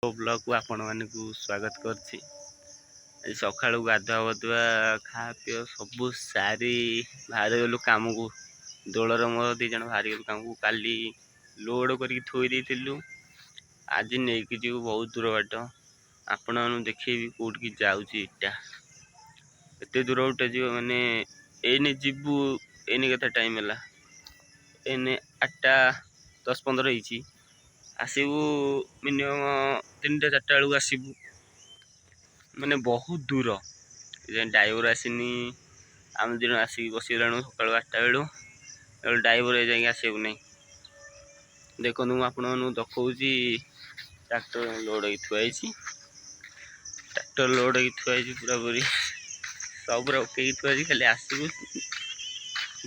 Blog को आपण मानकु स्वागत करछि। सकाळु गाधुआ बधुआ खा पी सबू सारी बाहर गलु काम को दोलर मोर दी जन बाहर गलु काम को काली लोड करके थोई देथिलु। आज नेकी जीव बहुत दूर बाट आपण मानु देखिबी कोट की जाउची इटा एते दूर उठे जीव माने एने जीवु एने कथा टाइम हला एने 8:10-15 होईची आसबू मिनिमम 3-4 बेलू आसबू माने बहुत दूर ड्राइवर आसनी आम दिन आसिक बसगलाणु सकाल 8 बेलू ड्राइवर जाए आसबू ना देखो आपण देखी ट्रैक्टर लोड हो थुआई ट्रैक्टर लोड हो थुआई पूरा पूरी सब पूरा ओके थुआई खाली आसबू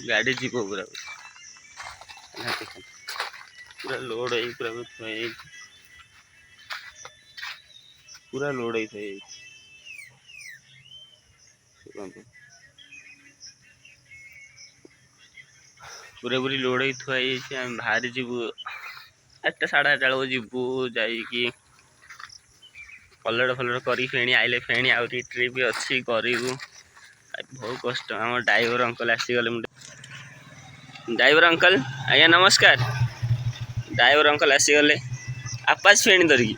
गाड़ी जीव पूरा पूरा लोड हो पूरा थुआई पूरा लोड हो पूरा पूरी लोड हो थुआई आम बाहर जीवु 8 साढ़े 8 बेलू जीवु जाइकी पलट फलट कर फेणी आइले फेणी आउरी ट्रिप अच्छी करू बहुत कष्ट। आम ड्राइवर अंकल आसीगले ड्राइवर अंकल आज्ञा नमस्कार। ड्राइवर अंकल आसीगले आपाच फेणी धरिकी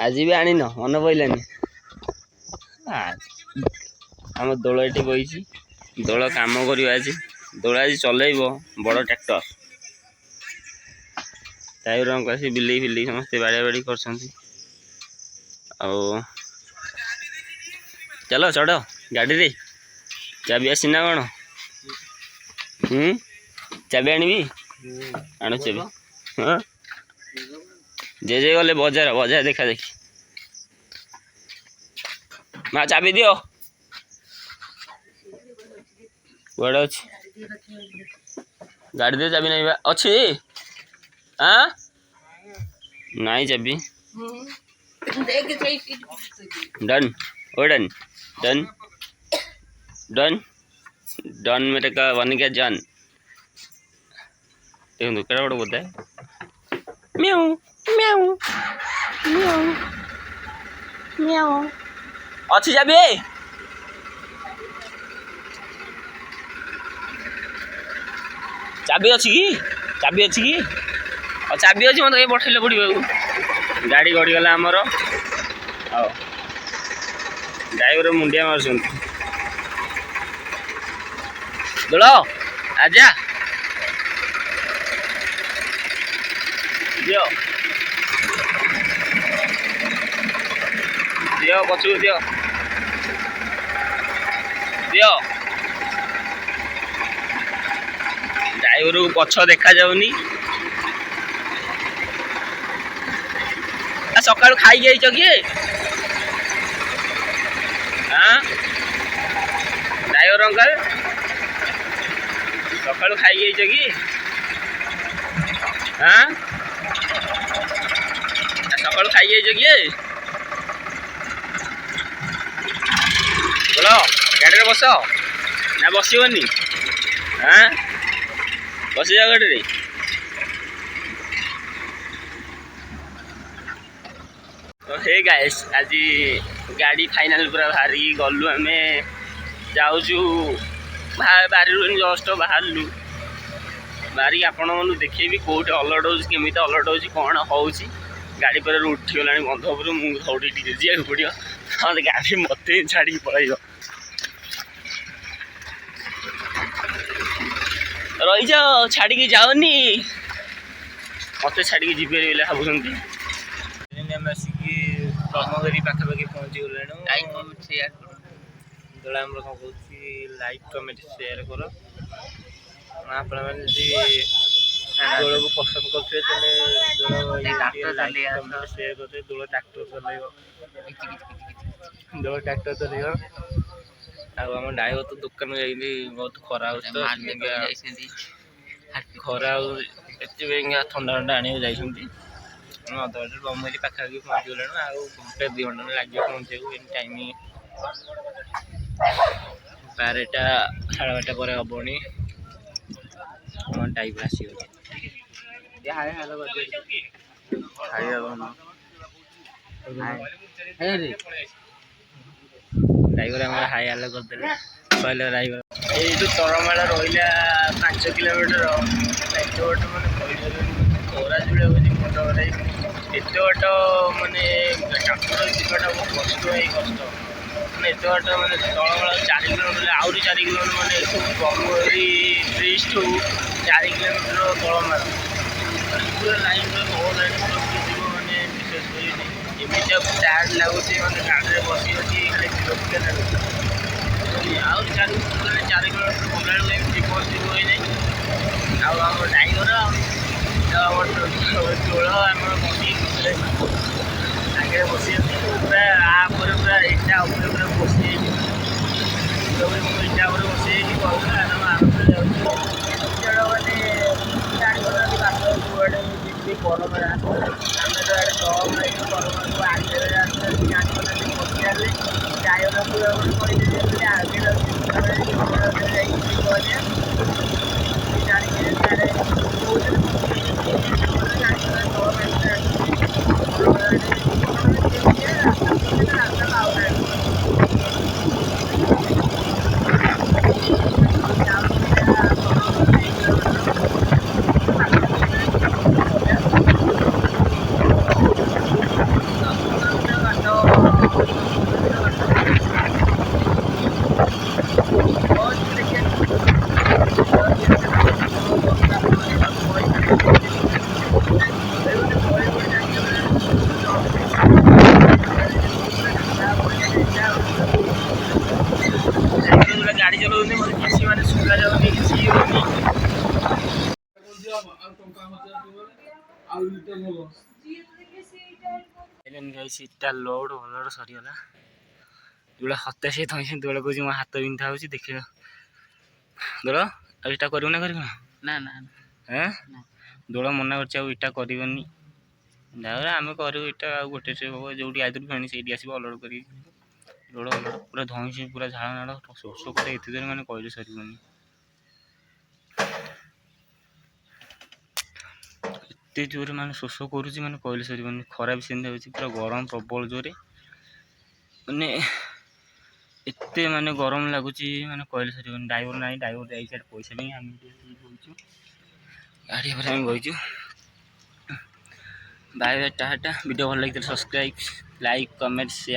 आज भी आनी न मन पड़ानी आम दोल ये बही दोल कम कर आज दोल आज चलैब बड़ ट्रैक्टर ड्राइवर को आसी बिल्ली फिल्ली समस्ते बाड़ा बाड़ी कर चलो चढ़ गाड़ी रे चाबी आसीना कौन चाबी आनी आण चाबी हाँ जे गले बजार बजार देखा देखी माँ चाबी दियो कड़े अच्छी गाड़ी दे चाबी नहीं अच्छी हाँ नहीं चाबी डन ओ डन डन डन डन मेरे का बन गया जन देखो केड़ा बड़ा बोलता है म्याऊ म्याऊ म्याऊ म्याऊ अच्छी चाबी चाबी अच्छी की चाबी अच्छी की और चाबी अच्छी मतलब पठेले पड़ो गाड़ी गड़ीगला आमर ड्राइवर मुंडिया मार दोल आजा दियो दियो पचू दियो दियो ड्राइवर को पछ देखा जाऊनी सका खाई जाइछ किए हाँ ड्राइवर अंकल सका खाई जाइछ कि हाँ सका खाई जाइछ किए बोलो गाड़ी रे बस ना बसबनी हाँ बस जा गाड़ी रे तो हे गाइस आज गाड़ी फाइनल पूरा बाहरी गलु आम जाऊँ बाहर जस्ट बाहरलु बाहरी आपण मन देखी कौटे अलर्ट होमी अलर्ट हो कौन हो गाड़ी पर उठीगला बंध उपर मुझे दौड़ी जा पड़ो हाँ गाड़ी मत छाड़ी पलैब रही जाओ छाड़ी जाओनी मत छाड़ी जी भावुंट ब्रह्मगिरी पाखापाखि पहुँची गलु दोला आम कौन कह लाइक कमेंट शेयर कर आप दोल को पसंद करते शेयर करते दोल ट्रैक्टर चल दोल ट्रैक्टर चल आम ड्राइवर तो दुकान जाइए बहुत खरा खरा एत ठंडा ठंडा आने जाइए अधघंटे ब्रह्मगिरी पाखापाखि पहुँची गलु आ घंटे 2 घंटा लगे पहुँचे टाइम ବାରଟା ସାଢ଼େ ବାରଟା ପରେ ହବଣି ଟାଇମ୍ ଆସିବ ଡ୍ରାଇଭର ଆମର ହାଇ ହାଲ କରିଦେଲେ କହିଲେ ଡ୍ରାଇଭର ଏଇଠୁ ତଳମାଳ ରହିଲା 5 କିଲୋମିଟର ଏତେ ବାଟ ମାନେ କହିପାରିବନି ଖରା ଯୋଉଟା ହେଉଛି ମୁଣ୍ଡ ଖରାଇ ଏତେ ବାଟ ମାନେ ଠାକୁର ଯିବାଟା ବହୁତ କଷ୍ଟ କଷ୍ଟ ମାନେ ଏତେ ବାଟ ମାନେ ତଳମାଳ 4 କିଲୋମିଟର ଆହୁରି 4 କିଲୋମିଟର ମାନେ ସବୁ ବ୍ରହ୍ମଗିରି ବ୍ରିଜଠୁ 4 କିଲୋମିଟର ତଳମାଳ ପୁରା ଲାଇନ୍ରେ ବହୁ ଲାଇନ୍ ଯିବ ମାନେ ବିଶେଷ କରିନି ଏମିତିଆ ଟାୟାର୍ଡ ଲାଗୁଛି ମାନେ ଗାଡ଼ିରେ ବସି ଅଛି ବିରକ୍ତିଆ ଲାଗୁଛି ଆହୁରି 4 କିଲୋମିଟର ଗଲାବେଳକୁ ଏମିତି ପହଞ୍ଚିବ ହୋଇନାହିଁ ଆଉ ଆମ ଡ୍ରାଇଭର ଆମର ଦୋଳ ଆମର ବସି ଆଗରେ ବସିଛନ୍ତି ପୁରା ପରେ ପୁରା ଇଟା ଉପରେ ପୁରା ବସିଯାଇଛି ଇଟା ଉପରେ ବସିଯାଇଛି କହୁଥିଲା ଆମେ ଆରମ୍ଭରେ ଯାଉଛୁ ମାନେ ଜାଣିପାରୁନାହାନ୍ତି ବାଟ କୁଆଡ଼େ ଯେମିତି ପରମରେ ଆମେ ତ ଆଡ଼େ କମ୍ ଲାଗିବ ପରମକୁ ଆଗରେ ଜାଣିପାରୁନାହାନ୍ତି ବସିଲେ ଡ୍ରାଇଭର ପୁରା କହିଦେଲି ଆଗରେ ଯାଇକି କହିଲେ ଜାଣିକି ଗାଡ଼ି ଚଲାଉଛନ୍ତି ମୋତେ କିଛି ମାନେ ଶୁଣାଯାଉନି କିଛି ହେଉନି ସିଟ୍ଟା ଲୋଡ଼ ଭଲୋଡ଼ ସରିଗଲା ଯୋଉଟା ହତାଶ ଥଇଛି ଦୋଳ କହୁଛି ମୋ ହାତ ବିନ୍ଧା ହେଉଛି ଦେଖିବ ଦୋଳ ଆଉ ଇଟା କରିବୁ ନା କରିବୁ ନା ନା ଦୋଳ ମନା କରୁଛି ଆଉ ଇଟା କରିବନି ଯାହା ଆମେ କରିବୁ ଇଟା ଆଉ ଗୋଟେ ହବ ଯୋଉଠି ଆଇଥିଲୁ ଫେଣି ସେଇଠି ଆସିବ ଅଲୋଡ଼ କରିକି ଦୋଳ ପୁରା ଧଇଁଛି ପୁରା ଝାଳ ନାଳ ଶୋଷ କରେ ଏତେ ଜୋରେ ମାନେ କହିଲେ ସରିବନି ଏତେ ଜୋରେ ମାନେ ଶୋଷ କରୁଛି ମାନେ କହିଲେ ସରିବନି ଖରା ବି ସେମିତି ହେଉଛି ପୁରା ଗରମ ପ୍ରବଳ ଜୋରେ ମାନେ ଏତେ ମାନେ ଗରମ ଲାଗୁଛି ମାନେ କହିଲେ ସରିବନି ଡ୍ରାଇଭର ନାହିଁ ଡ୍ରାଇଭର ଯାଇ ସାଇଡ୍ ପଇସା ନେଇ ଆମେ ବହିଛୁ ଗାଡ଼ି ଉପରେ ଆମେ ବହିଛୁ ବାଏ ବାଏ ଟାଟା ଭିଡ଼ିଓ ଭଲ ଲାଗିଥିଲେ ସବସ୍କ୍ରାଇବ୍ ଲାଇକ୍ କମେଣ୍ଟ ସେୟାର